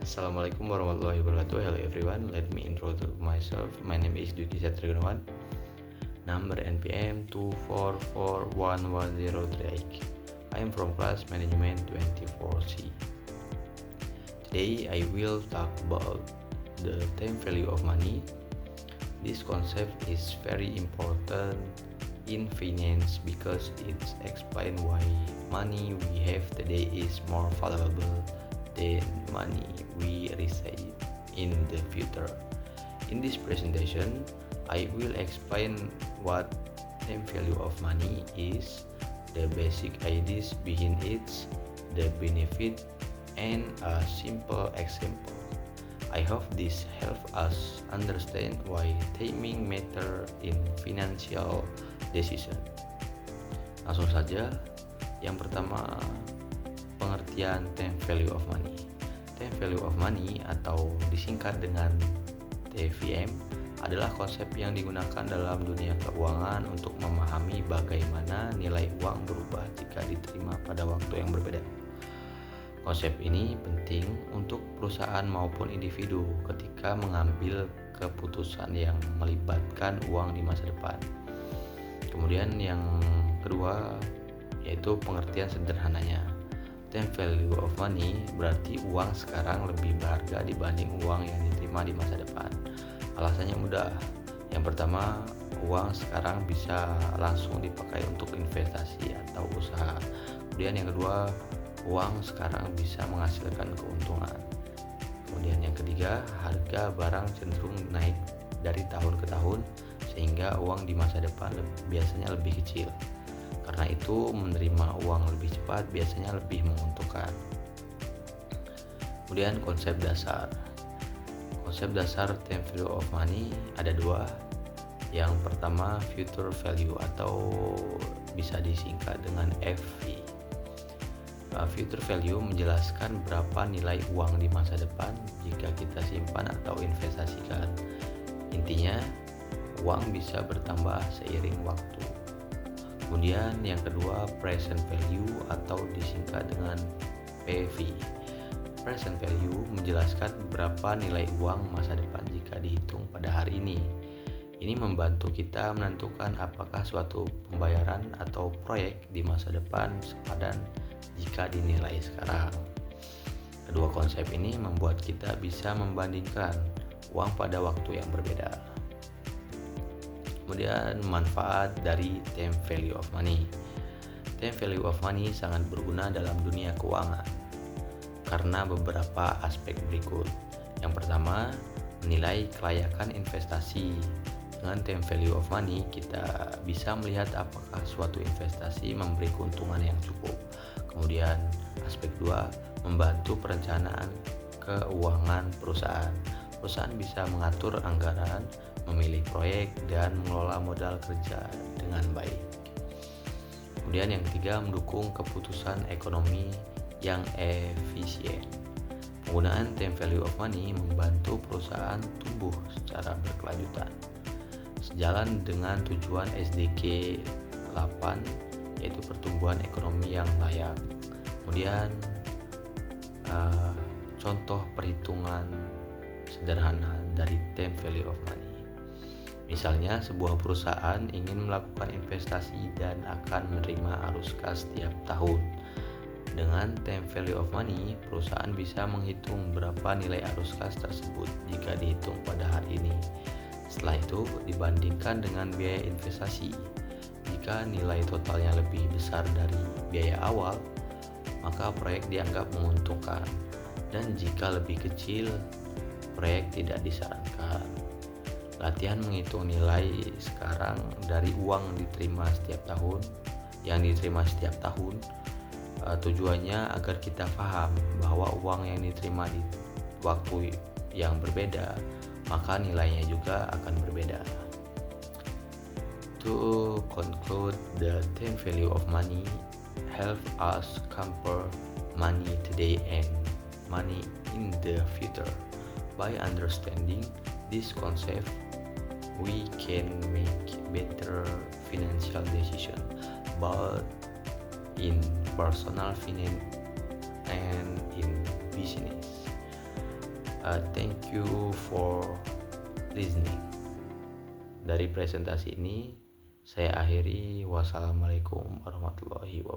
Assalamualaikum warahmatullahi wabarakatuh. Hello everyone, let me introduce myself. My name is Dudi Satria Gunawan. Number NPM 2441103. I am from class management 24C. Today I will talk about the time value of money. This concept is very important in finance because it explains why money we have today is more valuable than money we receive in the future. In this presentation, I will explain what time value of money is, the basic ideas behind it, the benefit, and a simple example. I hope this helps us understand why timing matter in financial decision. Langsung saja, yang pertama pengertian time value of money. Time value of money atau disingkat dengan TVM adalah konsep yang digunakan dalam dunia keuangan untuk memahami bagaimana nilai uang berubah jika diterima pada waktu yang berbeda. Konsep ini penting untuk perusahaan maupun individu ketika mengambil keputusan yang melibatkan uang di masa depan. Kemudian yang kedua yaitu pengertian sederhananya. Time value of money berarti uang sekarang lebih berharga dibanding uang yang diterima di masa depan. Alasannya mudah. Yang pertama, uang sekarang bisa langsung dipakai untuk investasi atau usaha. Kemudian yang kedua, uang sekarang bisa menghasilkan keuntungan. Kemudian yang ketiga, harga barang cenderung naik dari tahun ke tahun sehingga uang di masa depan biasanya lebih kecil. Karena itu menerima uang lebih cepat biasanya lebih menguntungkan. Kemudian konsep dasar. Konsep dasar time value of money ada dua. Yang pertama future value atau bisa disingkat dengan FV. Future value menjelaskan berapa nilai uang di masa depan jika kita simpan atau investasikan. Intinya, uang bisa bertambah seiring waktu. Kemudian yang kedua, present value atau disingkat dengan PV. Present value menjelaskan berapa nilai uang masa depan jika dihitung pada hari ini. Ini membantu kita menentukan apakah suatu pembayaran atau proyek di masa depan sepadan jika dinilai sekarang. Kedua konsep ini membuat kita bisa membandingkan uang pada waktu yang berbeda. Kemudian manfaat dari time value of money. Time value of money sangat berguna dalam dunia keuangan karena beberapa aspek berikut. Yang pertama, menilai kelayakan investasi. Dengan time value of money, kita bisa melihat apakah suatu investasi memberi keuntungan yang cukup. Kemudian aspek 2, membantu perencanaan keuangan perusahaan. Perusahaan bisa mengatur anggaran, memilih proyek, dan mengelola modal kerja dengan baik. Kemudian yang ketiga, mendukung keputusan ekonomi yang efisien. Penggunaan time value of money membantu perusahaan tumbuh secara berkelanjutan. Sejalan dengan tujuan SDG 8 yaitu pertumbuhan ekonomi yang layak. Kemudian contoh perhitungan sederhana dari time value of money. Misalnya sebuah perusahaan ingin melakukan investasi dan akan menerima arus kas setiap tahun. Dengan time value of money, perusahaan bisa menghitung berapa nilai arus kas tersebut jika dihitung pada hari ini. Setelah itu dibandingkan dengan biaya investasi. Jika nilai totalnya lebih besar dari biaya awal, maka proyek dianggap menguntungkan. Dan jika lebih kecil, proyek tidak disarankan. Latihan menghitung nilai sekarang dari uang yang diterima setiap tahun, tujuannya agar kita paham bahwa uang yang diterima di waktu yang berbeda, maka nilainya juga akan berbeda. To conclude, the time value of money help us compare money today and money in the future. By understanding this concept, we can make better financial decisions, both in personal finance and in business. Thank you for listening. Dari presentasi ini saya akhiri. Wassalamualaikum warahmatullahi wabarakatuh.